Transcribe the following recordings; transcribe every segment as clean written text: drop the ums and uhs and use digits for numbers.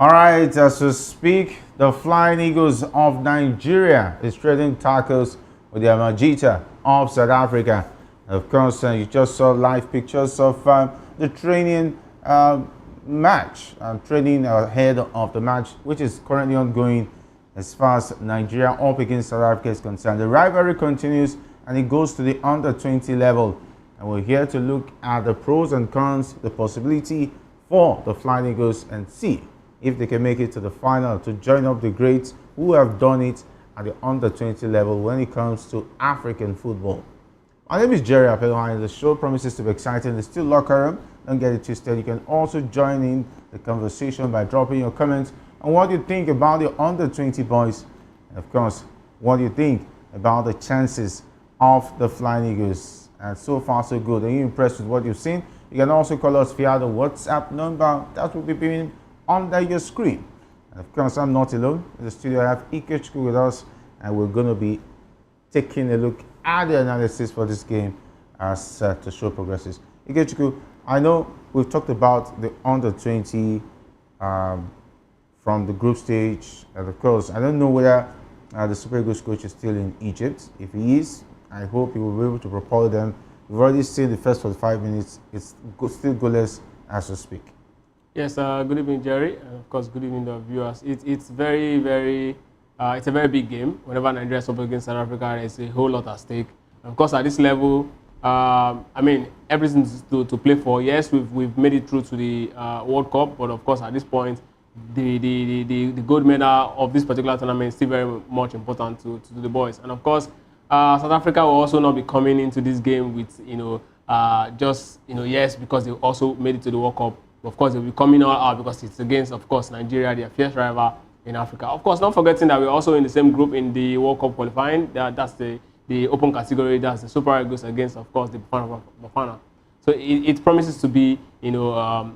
All right, as we speak, the Flying Eagles of Nigeria is trading tackles with the Amajita of South Africa. And of course, you just saw live pictures of the training match, training ahead of the match, which is currently ongoing as far as Nigeria up against South Africa is concerned. The rivalry continues and it goes to the under-20 level. And we're here to look at the pros and cons, the possibility for the Flying Eagles, and see if they can make it to the final to join up the greats who have done it at the under-20 level when it comes to African football. My name is Jerry Apelohane. The show promises to be exciting. It's still locker room. Don't get it twisted. You can also join in the conversation by dropping your comments on what you think about the under-20 boys. And of course, what do you think about the chances of the Flying Eagles? And so far, so good. Are you impressed with what you've seen? You can also call us via the WhatsApp number that will be being under your screen. And of course, I'm not alone. In the studio, I have Ikechukwu with us, and we're going to be taking a look at the analysis for this game as the show progresses. Ikechukwu, I know we've talked about the under-20 from the group stage, and of course, I don't know whether the Super Eagles coach is still in Egypt. If he is, I hope he will be able to propel them. We've already seen the first 45 minutes. It's still goalless as we speak. Yes, good evening, Jerry, and of course, good evening to our viewers. It's very, very, it's a very big game. Whenever Nigeria is up against South Africa, there's a whole lot at stake. And of course, at this level, I mean, everything to play for. Yes, we've made it through to the World Cup, but of course, at this point, the gold medal of this particular tournament is still very much important to the boys. And of course, South Africa will also not be coming into this game with yes, because they also made it to the World Cup. Of course, they'll be coming all out because it's against, of course, Nigeria, their fierce rival in Africa. Of course, not forgetting that we're also in the same group in the World Cup qualifying. That's the open category. That's the Super Eagles against, of course, the Bafana. So it promises to be, an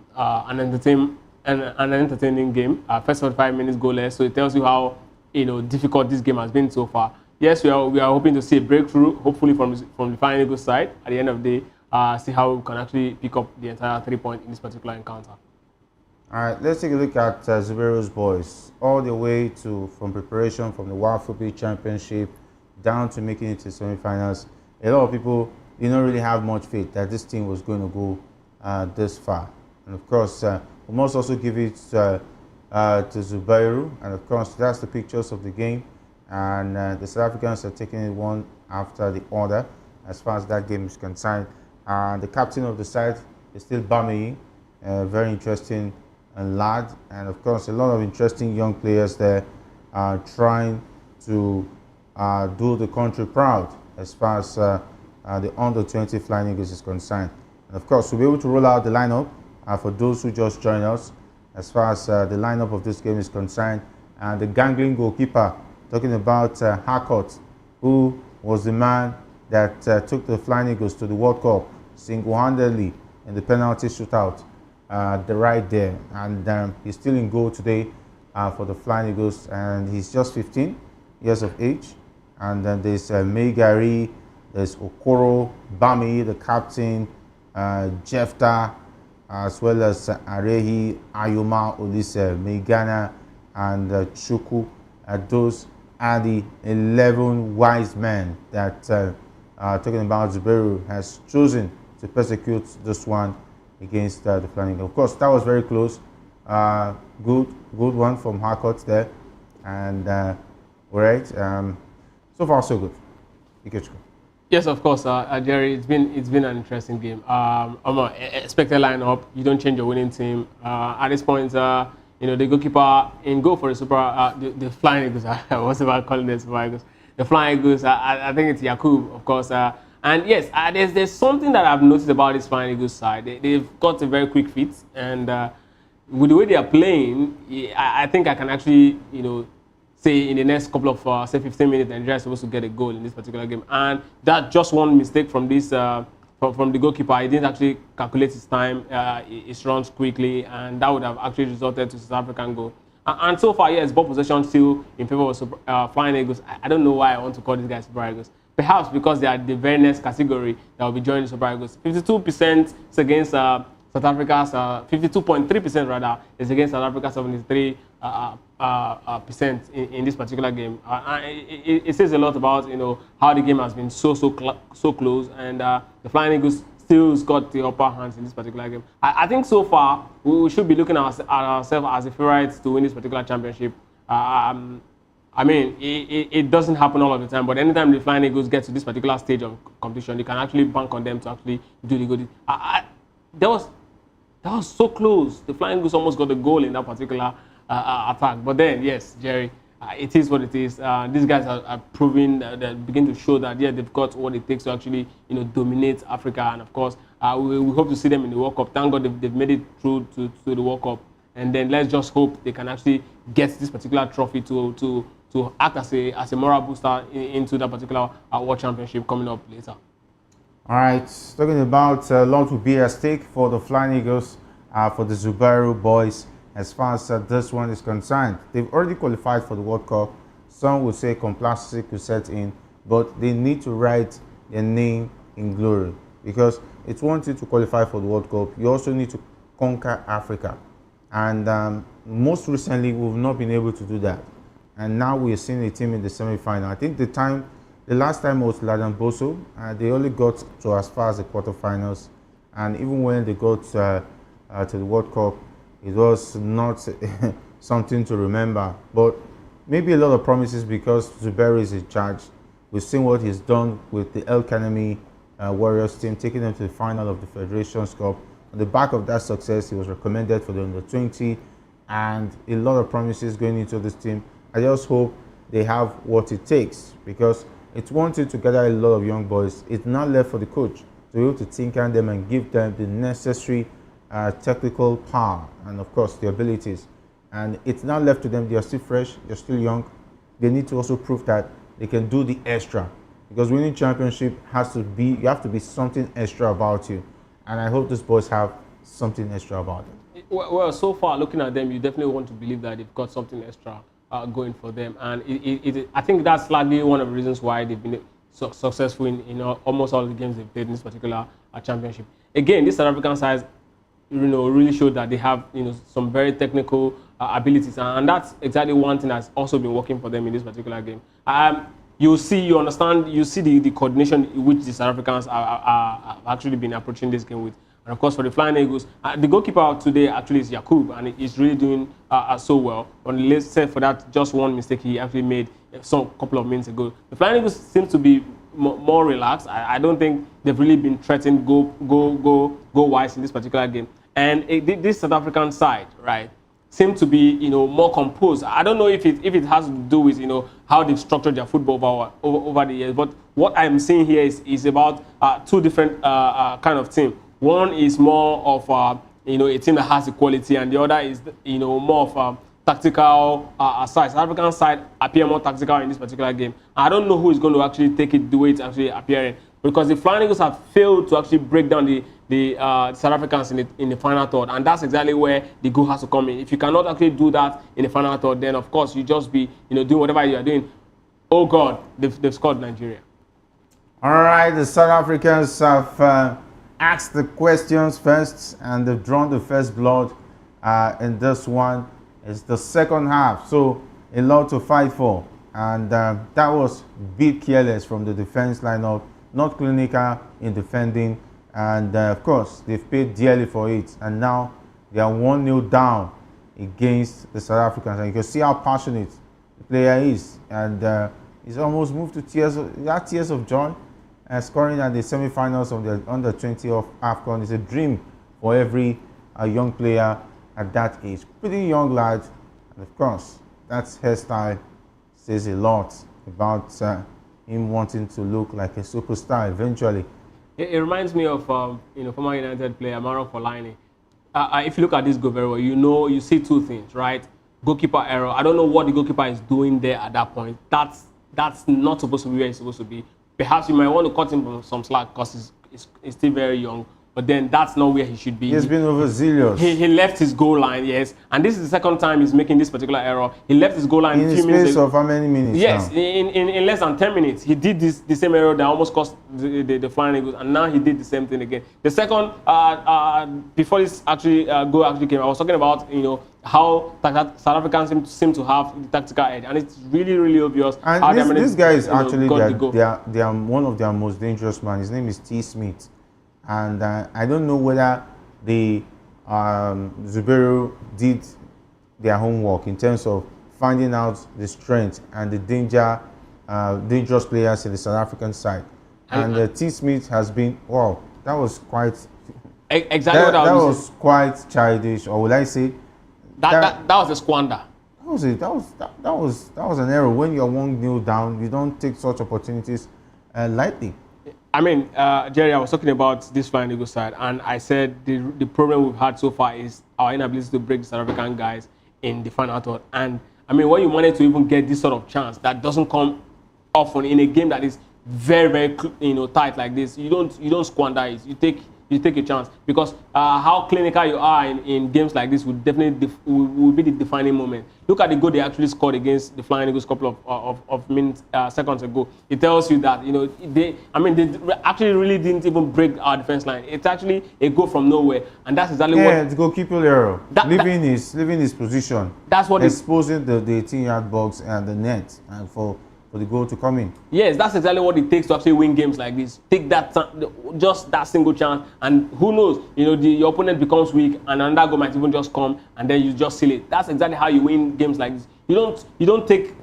entertaining game. First 45 minutes goalless. So it tells you how, difficult this game has been so far. Yes, we are hoping to see a breakthrough, hopefully from the Flying Eagles side at the end of the day. See how we can actually pick up the entire 3 point in this particular encounter. All right, let's take a look at Zubeiru's boys, all the way from preparation from the World Football Championship down to making it to semi-finals. A lot of people did not really have much faith that this team was going to go this far. And of course, we must also give it to Zubeiru. And of course, that's the pictures of the game. And the South Africans are taking it one after the other as far as that game is concerned. And the captain of the side is still Bamiyi, very interesting lad. And of course, a lot of interesting young players there trying to do the country proud as far as the under-20 Flying Eagles is concerned. And of course, we'll be able to roll out the lineup for those who just joined us as far as the lineup of this game is concerned. And the gangling goalkeeper, talking about Harcourt, who was the man that took the Flying Eagles to the World Cup single-handedly in the penalty shootout right there. And he's still in goal today for the Flying Eagles, and he's just 15 years of age. And then there's Meigari, there's Okoro, Bamiyi, the captain, Jefta, as well as Arehi, Ayuma, Olise, Meigana, and Chukwu. Those are the 11 wise men that talking about Zubeiru has chosen to persecute this one against the Flying Eagles. Of course, that was very close. Good one from Harcourt there. And all right, so far so good. Ikechukwu. Yes, of course, Jerry. It's been an interesting game. Expected lineup. You don't change your winning team. At this point, the goalkeeper in goal for the the Flying Eagles. What's about calling the Super Eagles? The Flying Eagles. I think it's Yakub, of course. And yes, there's something that I've noticed about this Flying Eagles side. They've got a very quick feet, and with the way they are playing, I think I can actually, say in the next couple of, say 15 minutes, Nigeria is supposed to get a goal in this particular game. And that just one mistake from this, from the goalkeeper. He didn't actually calculate his time, his runs quickly, and that would have actually resulted to South African goal. And so far, yes, ball possession still in favor of Flying Eagles. I don't know why I want to call these guys Super Eagles. Perhaps because they are the very next category that will be joining Super Eagles. 52% against South South Africa's 52.3% rather is against South Africa 73 percent in this particular game. It says a lot about how the game has been so close, and the Flying Eagles still got the upper hands in this particular game. I think so far we should be looking at ourselves as the favorites to win this particular championship. I mean, it doesn't happen all of the time, but anytime the Flying Eagles get to this particular stage of competition, you can actually bank on them to actually do the good. That was so close. The Flying Eagles almost got the goal in that particular attack. But then, yes, Jerry, it is what it is. These guys are proving, they begin to show that, yeah, they've got what it takes to actually, dominate Africa. And of course, we hope to see them in the World Cup. Thank God they've made it through to the World Cup. And then let's just hope they can actually get this particular trophy to act as a moral booster into that particular World Championship coming up later. All right, talking about a lot will be at stake for the Flying Eagles, for the Zubairu boys, as far as this one is concerned. They've already qualified for the World Cup. Some would say complacency could set in, but they need to write their name in glory, because it's one thing to qualify for the World Cup. You also need to conquer Africa. And most recently, we've not been able to do that. And now we're seeing a team in the semi-final. I think the last time was Ladan Boso. They only got to as far as the quarterfinals. And even when they got to the World Cup, it was not something to remember. But maybe a lot of promises, because Zubairu is in charge. We've seen what he's done with the El Kanemi Warriors team, taking them to the final of the Federations Cup. On the back of that success, he was recommended for the under-20, and a lot of promises going into this team. I just hope they have what it takes, because it's one thing to gather a lot of young boys. It's not left for the coach to be able to tinker them and give them the necessary technical power and, of course, the abilities. And it's not left to them. They are still fresh. They're still young. They need to also prove that they can do the extra, because winning championship has to be, you have to be something extra about you. And I hope these boys have something extra about them. Well, so far, looking at them, you definitely want to believe that they've got something extra going for them. And I think that's largely one of the reasons why they've been successful in almost all the games they've played in this particular championship. Again, this South African side, really showed that they have, some very technical abilities. And that's exactly one thing that's also been working for them in this particular game. You see the coordination which the South Africans have actually been approaching this game with. And of course, for the Flying Eagles, the goalkeeper today actually is Yakub, and he's really doing so well. Only let's say for that just one mistake he actually made some couple of minutes ago. The Flying Eagles seem to be more relaxed. I don't think they've really been threatened go-wise in this particular game. And this South African side, right, seem to be more composed. I don't know if it has to do with how they've structured their football over the years. But what I'm seeing here is about two different kind of team. One is more of a team that has the quality, and the other is more of a tactical side. South African side appear more tactical in this particular game. I don't know who is going to actually take it the way it's actually appearing, because the Flying Eagles have failed to actually break down the South Africans in the final third, and that's exactly where the goal has to come in. If you cannot actually do that in the final third, then of course you just be doing whatever you are doing. Oh God, they've scored Nigeria. All right, the South Africans have asked the questions first, and they've drawn the first blood in this one. It's the second half, so a lot to fight for, and that was a bit careless from the defense lineup, not clinical in defending. And of course, they've paid dearly for it. And now they are 1-0 down against the South Africans. And you can see how passionate the player is. And he's almost moved to tears of joy. Scoring at the semi-finals of the under-20 of AFCON is a dream for every young player at that age. Pretty young lad. And of course, that hairstyle says a lot about him wanting to look like a superstar eventually. It reminds me of former United player Maro Fellaini. If you look at this goal very well, you see two things, right? Goalkeeper error. I don't know what the goalkeeper is doing there at that point. That's not supposed to be where he's supposed to be. Perhaps you might want to cut him some slack because he's still very young. but then that's not where he should be. He's been overzealous. He left his goal line, yes, and this is the second time he's making this particular error. He left his goal line in a the few minutes space ago. of how many minutes? Yes, now? in less than 10 minutes, he did the same error that almost cost the Flying Eagles, and now he did the same thing again. The second, before this goal actually came, I was talking about how South Africans seem to have the tactical edge, and it's really obvious. And how this guy is actually they are one of their most dangerous men. His name is T. Smith, and I don't know whether the Zubero did their homework in terms of finding out the strength and the dangerous players in the South African side. And T. Smith has been, wow, that was quite exactly that was quite childish, or would I say that was a squander. That was an error. When you're 1-0 down, you don't take such opportunities lightly. I mean, Jerry, I was talking about this Flying Eagles side, and I said the problem we've had so far is our inability to break the South African guys in the final third. And I mean, when you manage to even get this sort of chance that doesn't come often in a game that is very tight like this, you don't squander it. You take a chance, because how clinical you are in games like this would definitely will be the defining moment. Look at the goal they actually scored against the Flying Eagles a couple of minutes, seconds ago. It tells you that they actually really didn't even break our defense line. It's actually a goal from nowhere, and that's exactly what. Yeah, it's goalkeeper error. Leaving his position. That's what exposing the 18-yard box and the net, and for the goal to come in. Yes, that's exactly what it takes to actually win games like this. Take that, just that single chance, and who knows, your opponent becomes weak, and another goal might even just come, and then you just seal it. That's exactly how you win games like this. You don't take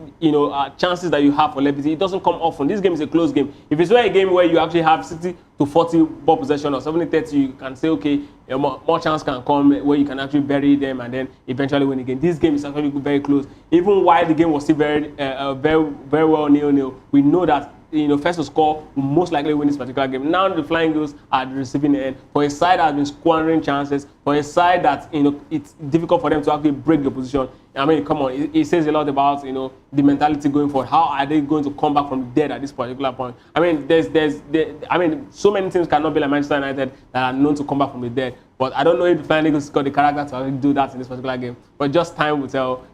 chances that you have for levity. It doesn't come often. This game is a close game. If it's a game where you actually have 60 to 40 ball possession or 70-30, you can say, okay, more chance can come where you can actually bury them and then eventually win the game. This game is actually very close. Even while the game was still very well 0-0, we know that first to score will most likely win this particular game. Now the Flying Eagles are the receiving end for a side that has been squandering chances, for a side that it's difficult for them to actually break the position. I mean, come on, it says a lot about the mentality going forward. How are they going to come back from the dead at this particular point? I mean, so many teams cannot be like Manchester United that are known to come back from the dead. But I don't know if the Flying Eagles got the character to actually do that in this particular game. But just time will tell,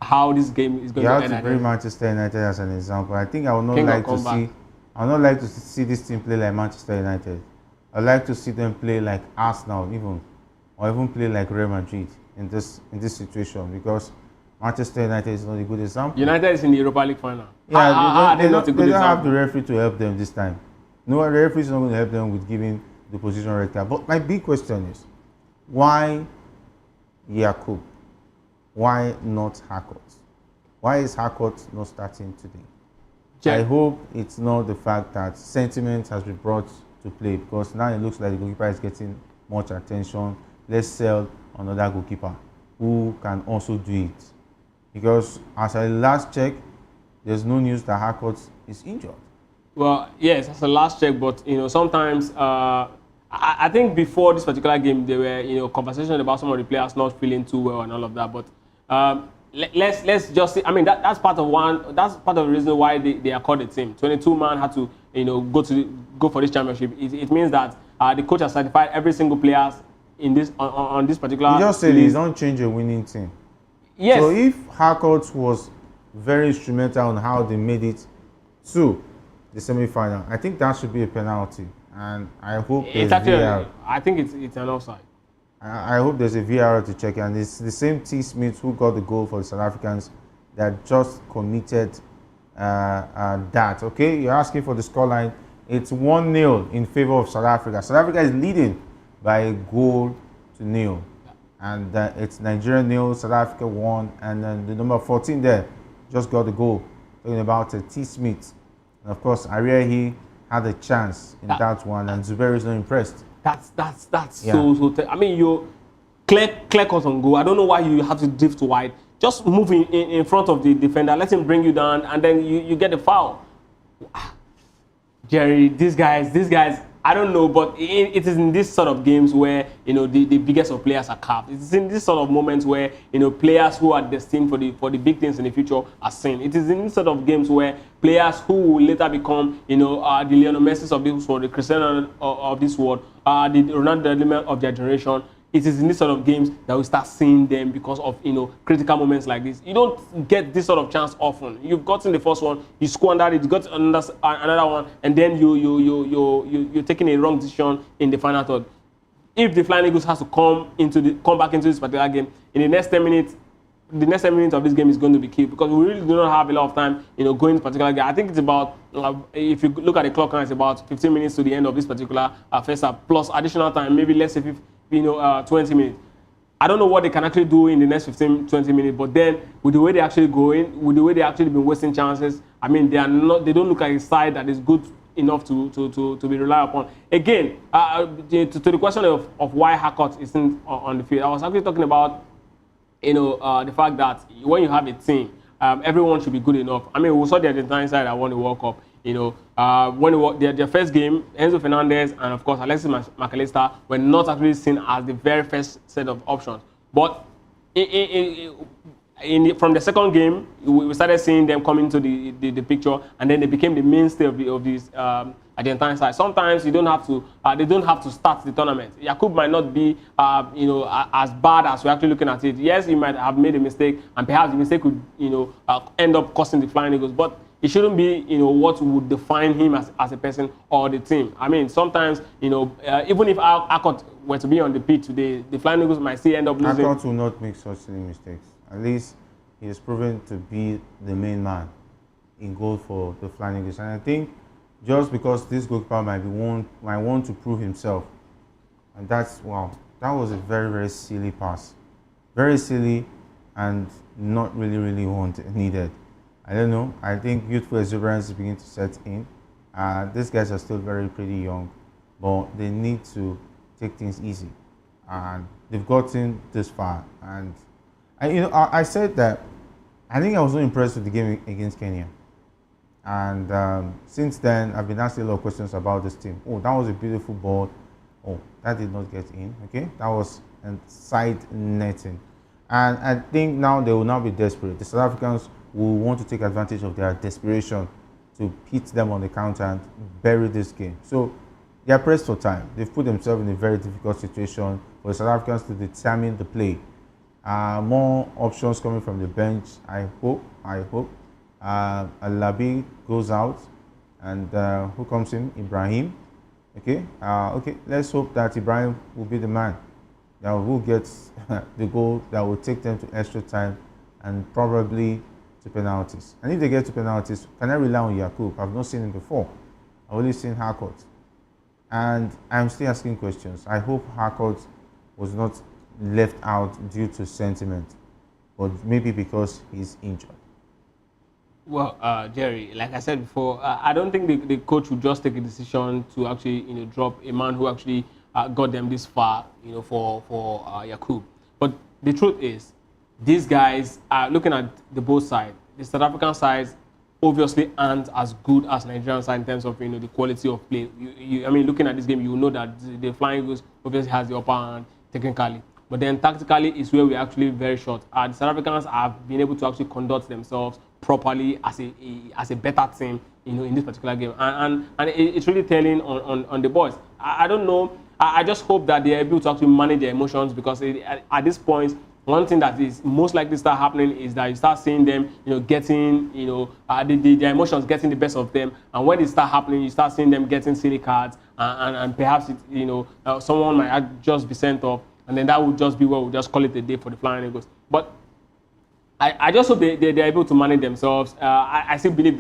how this game is going to end. You have to bring Manchester United as an example. I think I would not like to see this team play like Manchester United. I'd like to see them play like Arsenal, or even play like Real Madrid in this situation, because Manchester United is not a good example. United is in the Europa League final. Yeah, they don't have the referee to help them this time. No, the referee is not going to help them with giving the position red card. But my big question is, why Yakub? Why not Harcourt? Why is Harcourt not starting today? I hope it's not the fact that sentiment has been brought to play, because now it looks like the goalkeeper is getting much attention. Let's sell another goalkeeper who can also do it. Because as I last check, there's no news that Harcourt is injured. Well, yes, that's the last check, but sometimes I think before this particular game there were conversations about some of the players not feeling too well and all of that. But let's just say, I mean, that's part of the reason why they are called a team. 22 man had to go for this championship. It means that the coach has certified every single player in this on this particular. You just said he's don't change a winning team. Yes. So if Harcourt was very instrumental on how they made it to the semi-final, I think that should be a penalty, and I hope it's actually. I think it's an offside. I hope there's a VAR to check, and it's the same T. Smith who got the goal for the South Africans that just committed that. Okay, you're asking for the scoreline. It's 1-0 in favor of South Africa. South Africa is leading by a goal to nil, and it's Nigeria 0, South Africa 1, and then the number 14 there just got the goal. Talking about T. Smith, and of course Ariahi had a chance in that one, and Zubero is not impressed. That's yeah. so. I mean, you clear cut on goal. I don't know why you have to drift wide. Just move in front of the defender, let him bring you down, and then you get the foul. Jerry, these guys, I don't know, but it is in this sort of games where the biggest of players are carved. It's in this sort of moments where players who are destined for the big things in the future are seen. It is in this sort of games where players who will later become the Lionel Messi of this world, the Cristiano of this world, the Ronaldo of their generation. It is in this sort of games that we start seeing them because of critical moments like this. You don't get this sort of chance often. You've gotten the first one, you squandered it, you got another one, and then you're taking a wrong decision in the final third. If the Flying Eagles has to come back into this particular game in the next 10 minutes, the next 10 minutes of this game is going to be key because we really do not have a lot of time, going to particular game. I think it's about, if you look at the clock now, it's about 15 minutes to the end of this particular first half, plus additional time, maybe let's say 20 minutes. I don't know what they can actually do in the next 15, 20 minutes, but then with the way they actually going, with the way they actually been wasting chances, I mean, they don't look like a side that is good enough to be relied upon. Again, to the question of why Harcourt isn't on the field, I was actually talking about the fact that when you have a team, everyone should be good enough. I mean, we saw the Argentine side that won the World Cup. When their first game, Enzo Fernandez and of course Alexis McAllister were not actually seen as the very first set of options. But from the second game, we started seeing them come into the picture, and then they became the mainstay of this Argentine side. Sometimes they don't have to start the tournament. Yakub might not be as bad as we're actually looking at it. Yes, he might have made a mistake, and perhaps the mistake could end up costing the Flying Eagles, but it shouldn't be what would define him as a person or the team. I mean, sometimes even if Harcourt were to be on the pitch today, the Flying Eagles might still end up losing. Harcourt will not make such silly mistakes. At least he has proven to be the main man in goal for the Flying Eagles. And I think just because this goalkeeper might want to prove himself, and that was a very, very silly pass. Very silly and not really, really needed. I don't know. I think youthful exuberance is beginning to set in. These guys are still pretty young, but they need to take things easy. And they've gotten this far. And I said that I think I was so impressed with the game against Kenya. And since then, I've been asking a lot of questions about this team. Oh, that was a beautiful ball. Oh, that did not get in. Okay, that was side netting. And I think now they will now be desperate. The South Africans will want to take advantage of their desperation to hit them on the counter and bury this game. So they are pressed for time. They've put themselves in a very difficult situation for the South Africans to determine the play. More options coming from the bench. I hope. Alabi goes out, and who comes in? Ibrahim. Okay. Let's hope that Ibrahim will be the man that will get the goal that will take them to extra time and probably to penalties. And if they get to penalties, can I rely on Yakub? I've not seen him before. I've only seen Harcourt. And I'm still asking questions. I hope Harcourt was not left out due to sentiment, but maybe because he's injured. Well, Jerry, like I said before, I don't think the coach would just take a decision to actually drop a man who actually got them this far for Yakub. But the truth is, these guys are looking at the both sides. The South African sides obviously aren't as good as Nigerian side in terms of the quality of play. I mean, looking at this game, you know that the Flying Eagles obviously has the upper hand technically, but then tactically is where we're actually very short. The South Africans have been able to actually conduct themselves properly as a better team, in this particular game, and it's really telling on the boys. I don't know. I just hope that they are able to actually manage their emotions, because at this point, one thing that is most likely to start happening is that you start seeing them, getting, their emotions getting the best of them, and when it start happening, you start seeing them getting silly cards, and perhaps someone might just be sent off, and then that would just be what we'll just call it a day for the Flying Eagles. But I just hope they're able to manage themselves. I still believe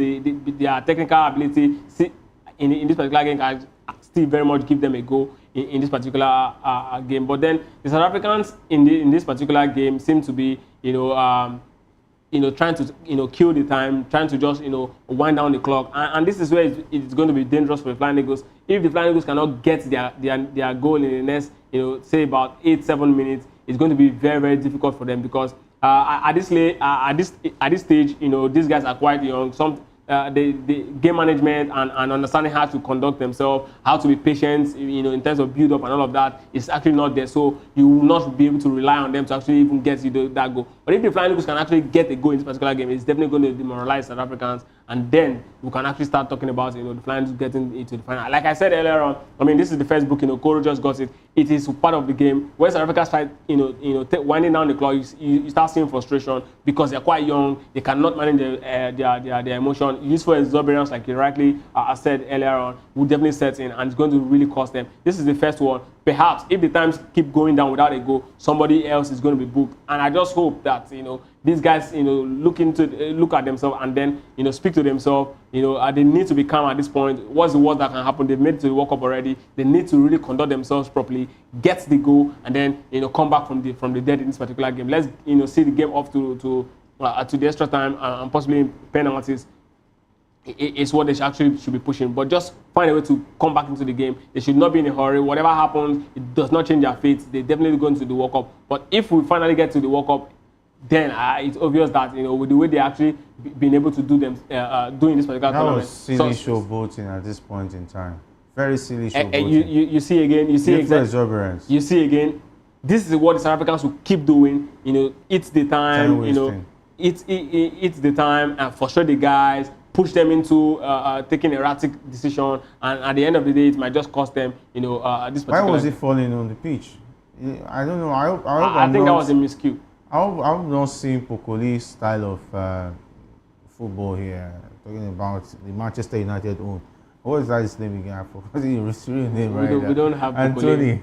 their technical ability in this particular game can still very much give them a go in this particular game. But then the South Africans in this particular game seem to be trying to kill the time, trying to just wind down the clock, and this is where it's going to be dangerous for the Flying Eagles. If the Flying Eagles cannot get their goal in the next say about 8-7 minutes, it's going to be very, very difficult for them, because at this stage, these guys are quite young. the game management and understanding how to conduct themselves, how to be patient, in terms of build up and all of that is actually not there. So you will not be able to rely on them to actually even get you that goal. But if the Flying Eagles can actually get a goal in this particular game, it's definitely going to demoralize South Africans, and then we can actually start talking about the Flying Eagles getting into the final. Like I said earlier on, I mean, this is the first book. Koro just got it. It is part of the game. When South Africa start winding down the clock, you start seeing frustration because they're quite young. They cannot manage their emotion. Useful exuberance, like you rightly said earlier on, will definitely set in, and it's going to really cost them. This is the first one. Perhaps if the times keep going down without a goal, somebody else is going to be booked. And I just hope that these guys look at themselves and then speak to themselves. They need to be calm at this point. What's the worst that can happen? They've made it to the World Cup already. They need to really conduct themselves properly, get the goal, and then come back from the dead in this particular game. Let's see the game off to the extra time and possibly penalties. It's what they should be pushing, but just find a way to come back into the game. They should not be in a hurry. Whatever happens, it does not change their fate. They definitely go into the World Cup. But if we finally get to the World Cup, then it's obvious that with the way they actually been able to do doing this particular that tournament. was silly showboating at this point in time. Very silly showboating. You see again. You see exuberance. You see again. This is what the South Africans will keep doing. It's the time. It's the time and frustrate the guys. Push them into taking erratic decision, and at the end of the day, it might just cost them, this particular. Why was he falling on the pitch? I don't know. I think that was a miscue. I'm not seeing Pokoli's style of football here. Talking about the Manchester United own. What is that his name again? What's his real name We don't have Anthony.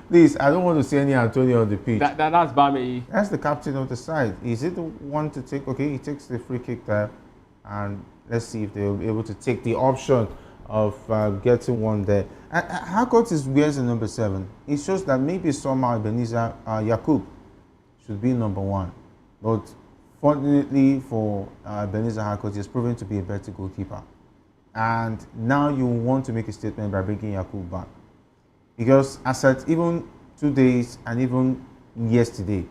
Please, I don't want to see any Anthony on the pitch. That's Bame. That's the captain of the side. Is it the one to take? Okay, he takes the free kick there. And let's see if they'll be able to take the option of getting one there. Harcourt wears the number 7. It shows that maybe somehow Ebenezer Yakub should be number 1. But fortunately for Ebenezer Harcourt, he has proven to be a better goalkeeper. And now you want to make a statement by bringing Yakub back. Because as at even 2 days and even yesterday,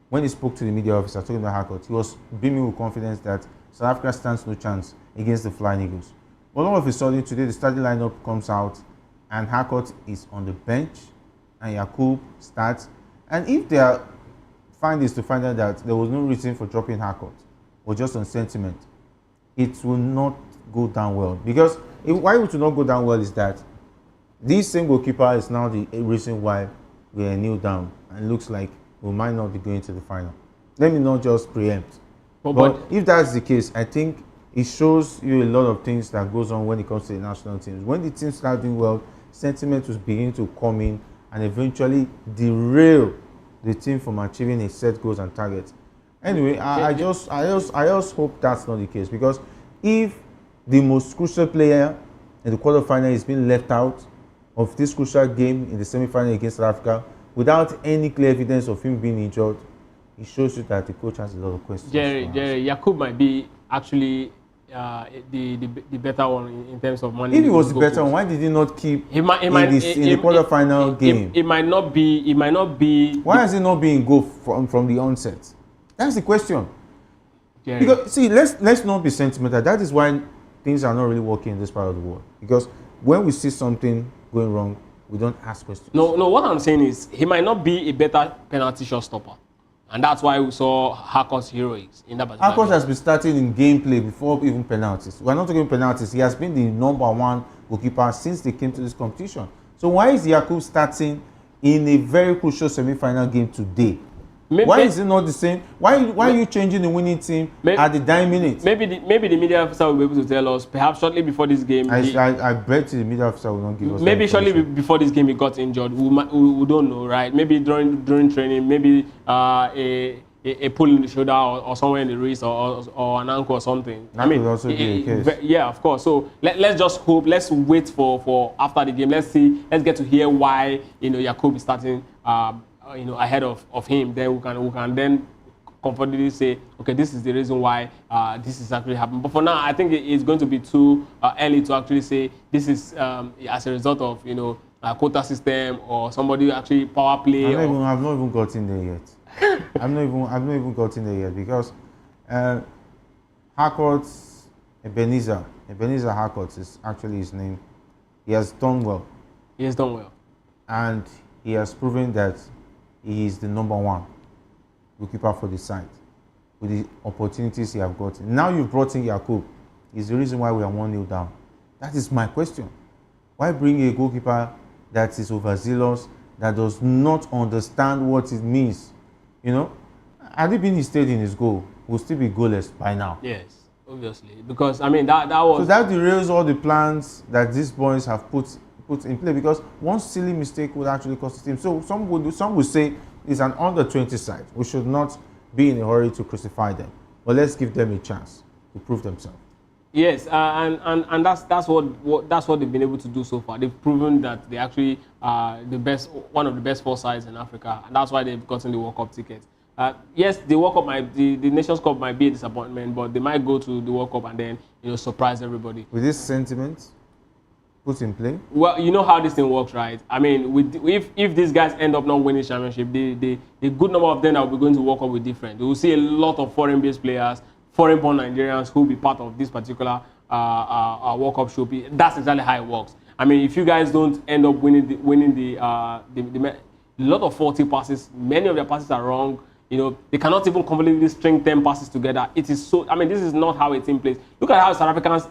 when he spoke to the media officer talking about Harcourt, he was beaming with confidence that South Africa stands no chance against the Flying Eagles. But all of a sudden, today the starting lineup comes out and Harcourt is on the bench and Yakub starts. And if they find to find out that there was no reason for dropping Harcourt or just on sentiment, it will not go down well. Because why it will not go down well is that this same goalkeeper is now the reason why we are kneel down and it looks like we might not be going to the final. Let me not just preempt. But if that's the case, I think it shows you a lot of things that goes on when it comes to the national teams. When the teams start doing well, sentiment will begin to come in and eventually derail the team from achieving a set goals and targets. Anyway, I just hope that's not the case, because if the most crucial player in the quarterfinal is being left out of this crucial game in the semi-final against South Africa without any clear evidence of him being injured, it shows you that the coach has a lot of questions. Jerry, Yakub might be actually the better one in terms of money. If he was the better one, why did he not keep in the quarterfinal game? It might not be. Why has he not been in goal from the onset? That's the question. Jerry. Because see, let's not be sentimental. That is why things are not really working in this part of the world. Because when we see something going wrong, we don't ask questions. No. What I'm saying is he might not be a better penalty shot stopper. And that's why we saw Harcourt's heroics in that particular Harcourt has been starting in gameplay before even penalties. We're not talking penalties. He has been the number 1 goalkeeper since they came to this competition. So why is Yakub starting in a very crucial semi-final game today? Why is it not the same? Why are you changing the winning team at the dying minute? Maybe the media officer will be able to tell us. Perhaps shortly before this game. I bet the media officer will not give us. Maybe shortly before this game he got injured. We don't know, right? Maybe during training, maybe a pull in the shoulder or somewhere in the wrist or an ankle or something. That could also be the case. Yeah, of course. So let's just hope. Let's wait for after the game. Let's see. Let's get to hear why Yakub is starting. Ahead of him, then we can then comfortably say, okay, this is the reason why this is actually happening. But for now, I think it's going to be too early to actually say this is as a result of a quota system or somebody actually power play. I've not even gotten there yet. I've not even gotten there yet because Harcourt Ebenezer Harcourt is actually his name. He has done well. He has done well. And he has proven that he is the number one goalkeeper for the side with the opportunities he has gotten. Now you've brought in Yakub. Is the reason why we are 1-0 down. That is my question. Why bring a goalkeeper that is overzealous, that does not understand what it means? You know, had he been stayed in his goal, we'll still be goalless by now. Yes, obviously. Because, I mean, that was... So that derails all the plans that these boys have put in play, because one silly mistake would actually cost the team. So some would say it's an under-20 side. We should not be in a hurry to crucify them. But let's give them a chance to prove themselves. Yes, and that's what they've been able to do so far. They've proven that they actually are one of the best 4 sides in Africa, and that's why they've gotten the World Cup ticket. Yes, the World Cup the Nations Cup might be a disappointment, but they might go to the World Cup and then surprise everybody. With this sentiment put in play? Well, you know how this thing works, right? I mean, if these guys end up not winning championship, the good number of them that will be going to World Cup will be different. We will see a lot of foreign-based players, foreign-born Nigerians who will be part of this particular World Cup show. That's exactly how it works. I mean, if you guys don't end up winning the lot of 40 passes, many of their passes are wrong. They cannot even completely string 10 passes together. It is so. I mean, this is not how a team plays. Look at how South Africans,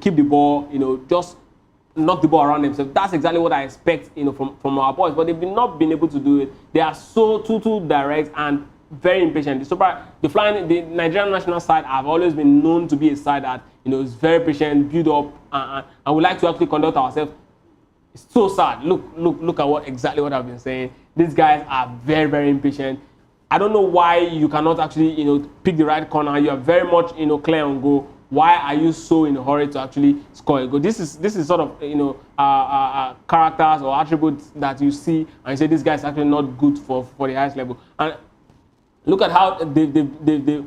keep the ball, just knock the ball around themselves. That's exactly what I expect, from our boys. But they've not been able to do it. They are so too direct and very impatient. The Nigerian national side have always been known to be a side that is very patient, build up, and we like to actually conduct ourselves. It's so sad. Look at exactly what I've been saying. These guys are very, very impatient. I don't know why you cannot actually pick the right corner. You are very much clear on goal. Why are you so in a hurry to actually score a goal? This is sort of characters or attributes that you see and you say this guy is actually not good for the highest level. And look at how they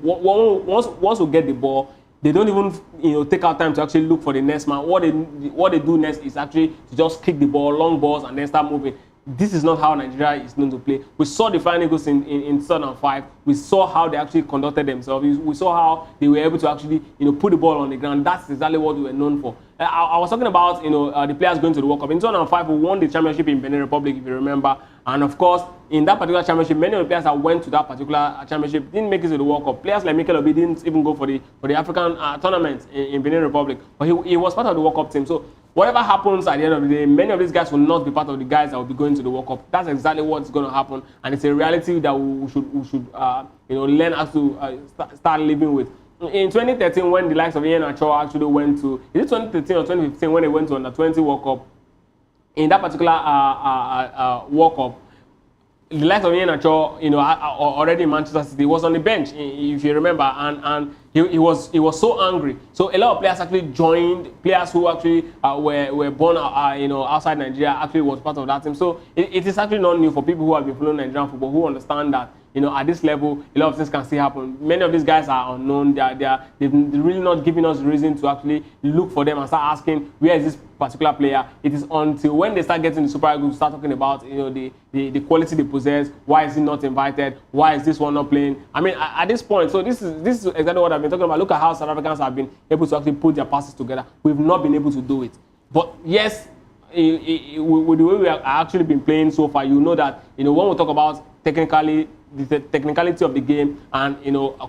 once we get the ball, they don't even take out time to actually look for the next man. What they do next is actually to just kick the ball, long balls, and then start moving. This is not how Nigeria is known to play. We saw the Flying Eagles in 2005. We saw how they actually conducted themselves. We saw how they were able to actually put the ball on the ground. That's exactly what we were known for. I was talking about the players going to the World Cup. In 2005, we won the championship in Benin Republic, if you remember. And of course, in that particular championship, many of the players that went to that particular championship didn't make it to the World Cup. Players like Mikel Obi didn't even go for the African tournament in Benin Republic. But he was part of the World Cup team. So whatever happens at the end of the day, many of these guys will not be part of the guys that will be going to the World Cup. That's exactly what's going to happen, and it's a reality that we should learn how to start living with. In 2013, when the likes of Ian Achor actually went to, is it 2013 or 2015 when they went to Under 20 World Cup? In that particular World Cup, the likes of Ian Achor, already in Manchester City, was on the bench, if you remember, and he was so angry. So a lot of players actually joined. Players who actually were born outside Nigeria actually was part of that team. So it is actually not new for people who have been following Nigerian football, who understand that at this level a lot of things can still happen. Many of these guys are unknown. They've really not giving us reason to actually look for them and start asking where is this particular player. It is until when they start getting the Super Eagles, start talking about the quality they possess. Why is he not invited? Why is this one not playing? I mean, at this point, so this is exactly what I've been talking about. Look at how South Africans have been able to actually put their passes together. We've not been able to do it. But yes, with the way we have actually been playing so far, you know that when we talk about the technicality of the game and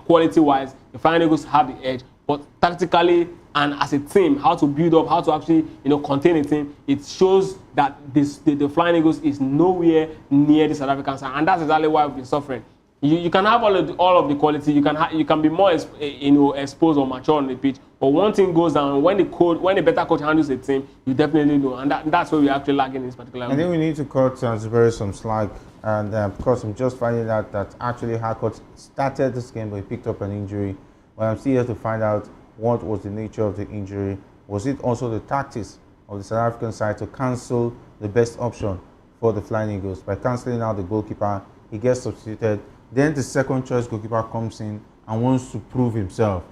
quality-wise, the Flying Eagles have the edge. But tactically and as a team, how to build up, how to actually contain a team, it shows that the Flying Eagles is nowhere near the South African side, and that's exactly why we've been suffering. You can have all of the quality. You can be more exposed or mature on the pitch. But one thing goes down when the better coach handles a team, you definitely know, and that's where we actually lack in this particular. I think we need to cut Zuberi some slack, and of course I'm just finding out that actually Harcourt started this game, but he picked up an injury. But I'm still here to find out what was the nature of the injury. Was it also the tactics of the South African side to cancel the best option for the Flying Eagles by cancelling out the goalkeeper? He gets substituted. Then the second choice goalkeeper comes in and wants to prove himself.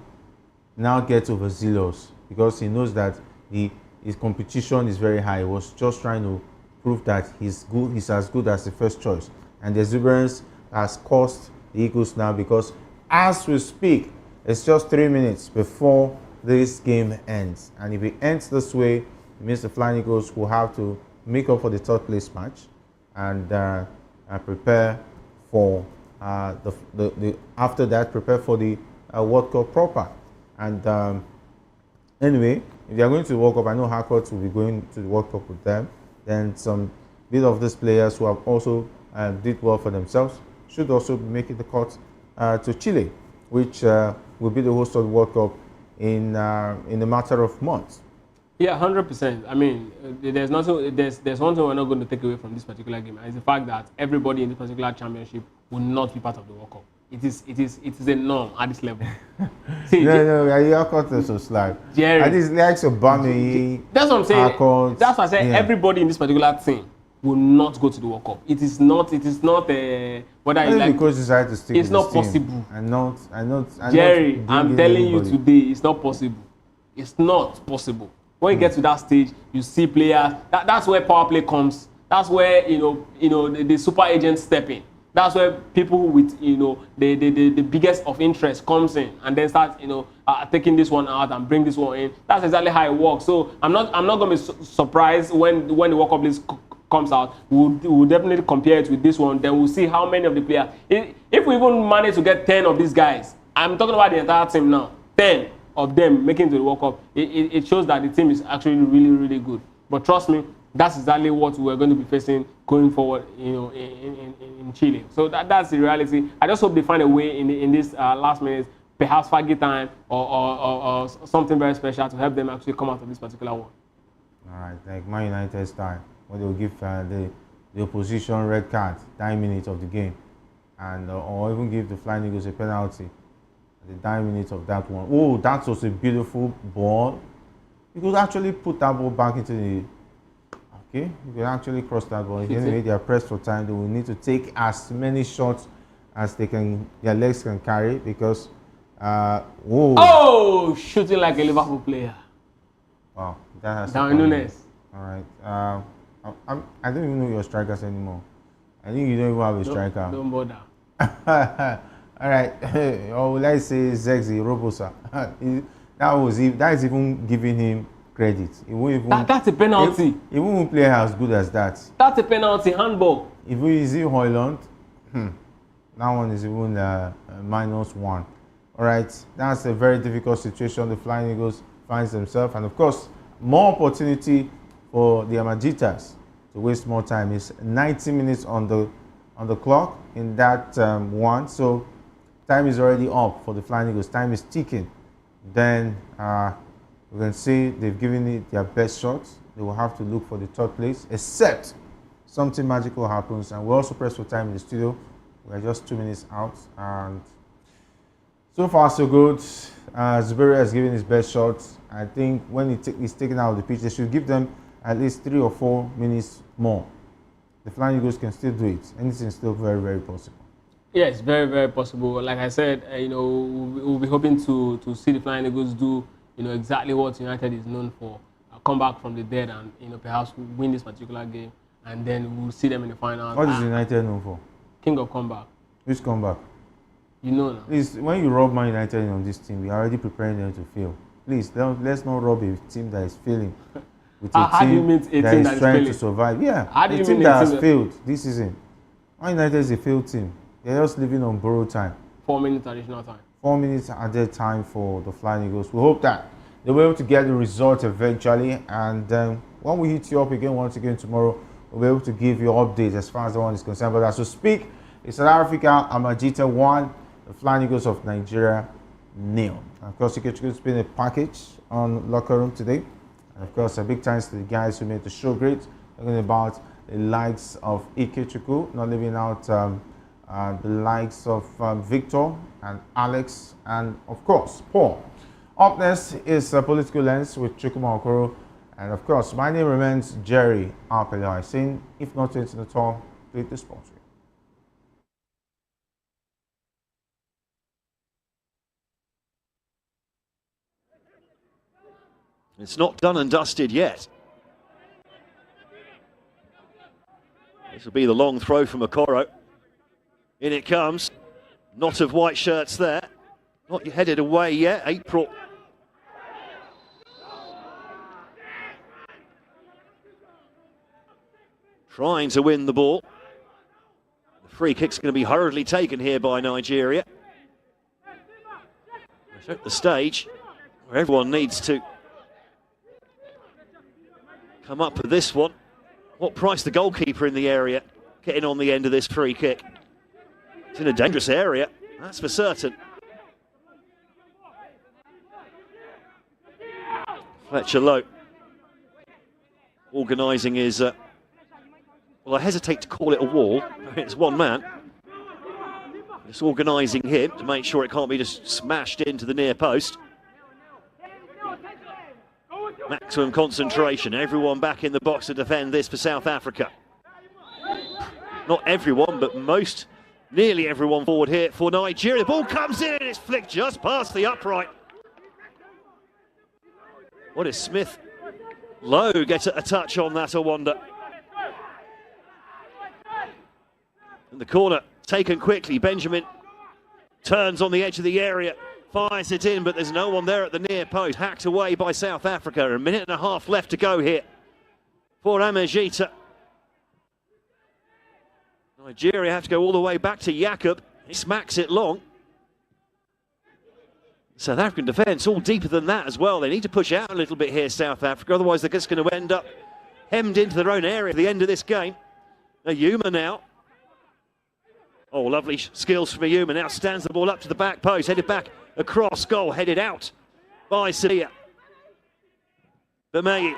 Now gets overzealous because he knows that his competition is very high. He was just trying to prove that he's as good as the first choice. And the exuberance has cost the Eagles now, because as we speak, it's just 3 minutes before this game ends. And if it ends this way, it means the Flying Eagles will have to make up for the third place match and prepare for after that, prepare for the World Cup proper. And anyway, if they are going to the World Cup, I know Harcourt will be going to the World Cup with them. Then some bit of these players who have also did well for themselves should also be making the cut to Chile, which will be the host of the World Cup in a matter of months. Yeah, 100%. I mean, there's one thing we're not going to take away from this particular game, and it's the fact that everybody in this particular championship will not be part of the World Cup. It is a norm at this level. See, your cut is so slack. Jerry, and it's like Obama. That's what I'm saying. Harcourt, that's why I said everybody in this particular team will not go to the World Cup. It is not whether you like. Because decide to stick it's with not this possible. I'm Jerry, not I'm telling you today, it's not possible. It's not possible. When you get to that stage, you see players. That's where power play comes. That's where the super agents step in. That's where people with the biggest of interest comes in and then start taking this one out and bring this one in. That's exactly how it works. So I'm not going to be surprised when the World Cup list comes out. We'll definitely compare it with this one. Then we'll see how many of the players. If we even manage to get 10 of these guys, I'm talking about the entire team now. 10 of them making it to the World Cup. It shows that the team is actually really, really good. But trust me, that's exactly what we're going to be facing going forward, in Chile. So that's the reality. I just hope they find a way in this last minute, perhaps Faggy time or something very special to help them actually come out of this particular one. All right, like Man United style, where they'll give the opposition red card 9 minutes of the game, and or even give the Flying Eagles a penalty at the 9 minutes of that one. Oh, that was a beautiful ball. You could actually put that ball back into the. Okay, you can actually cross that ball. Anyway, they are pressed for time. They will need to take as many shots as their legs can carry because. Whoa! Oh, shooting like a Liverpool player. Wow, that has. Darwin Núñez. All right. I don't even know your strikers anymore. I think you don't even have a striker. Don't bother. All right. Or let's say Zexi Robosa. That is even giving him credit. That's a penalty. He won't play as good as that. That's a penalty, handball. If we see Højlund, that one is even -1. All right, that's a very difficult situation the Flying Eagles finds themselves, and of course, more opportunity for the Amajitas to waste more time. It's 90 minutes on the clock in that one, so time is already up for the Flying Eagles. Time is ticking. Then we can see they've given it their best shots. They will have to look for the third place, except something magical happens. And we're also pressed for time in the studio. We're just 2 minutes out, and so far so good. Zuberi has given his best shots. I think when he's taken out of the pitch, they should give them at least 3 or 4 minutes more. The Flying Eagles can still do it. Anything is still very, very possible. Yes, very, very possible. Like I said, we'll be hoping to see the Flying Eagles do exactly what United is known for, come back from the dead and perhaps win this particular game, and then we'll see them in the final. What is United known for? King of comeback. Which comeback? Now. Please, when you rub Man United on this team, we are already preparing them to fail. Please, let's not rub a team that is failing with a team that is trying to survive. Yeah, a team that has failed this season. Man United is a failed team. They're just living on borrowed time. 4 minutes additional time. 4 minutes added time for the Flying Eagles. We hope that they'll be able to get the result eventually. And when we hit you up again once again tomorrow, we'll be able to give you updates as far as the one is concerned. But as we speak, it's South Africa, Amajita 1, the Flying Eagles of Nigeria 0. Of course, Ikechukwu has been a package on Locker Room today. And of course, a big thanks to the guys who made the show great. Talking about the likes of Ikechukwu, not leaving out the likes of Victor and Alex, and of course, Paul. Up next is Political Lens with Chukwuma Okoro. And of course, my name remains Jerry Apelai, saying, if not into the talk, please the sponsor. It's not done and dusted yet. This will be the long throw from Okoro. In it comes. Knot of white shirts there. Not headed away yet. April trying to win the ball. The free kick's going to be hurriedly taken here by Nigeria. They're at the stage where everyone needs to come up with this one. What price the goalkeeper in the area getting on the end of this free kick? It's in a dangerous area, that's for certain. Fletcher Lowe organising his, well, I hesitate to call it a wall. It's one man. Just organising him to make sure it can't be just smashed into the near post. Maximum concentration, everyone back in the box to defend this for South Africa. Not everyone, but most, nearly everyone forward here for Nigeria. The ball comes in and it's flicked just past the upright. What is Smith? Lowe gets a touch on that, I wonder. And the corner taken quickly. Benjamin turns on the edge of the area, fires it in, but there's no one there at the near post. Hacked away by South Africa. A minute and a half left to go here for Amajita. Nigeria have to go all the way back to Jacob. He smacks it long. South African defence all deeper than that as well. They need to push out a little bit here, South Africa. Otherwise, they're just going to end up hemmed into their own area at the end of this game. Ayuma now. Oh, lovely skills from Ayuma. Now stands the ball up to the back post. Headed back across goal. Headed out by Sadia. Bemei.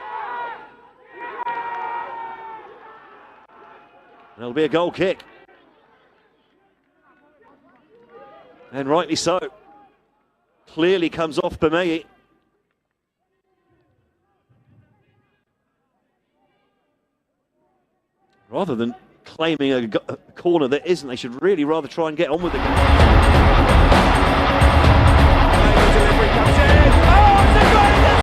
That'll be a goal kick. And rightly so. Clearly comes off Bemei. Rather than claiming a corner that isn't, they should really rather try and get on with it.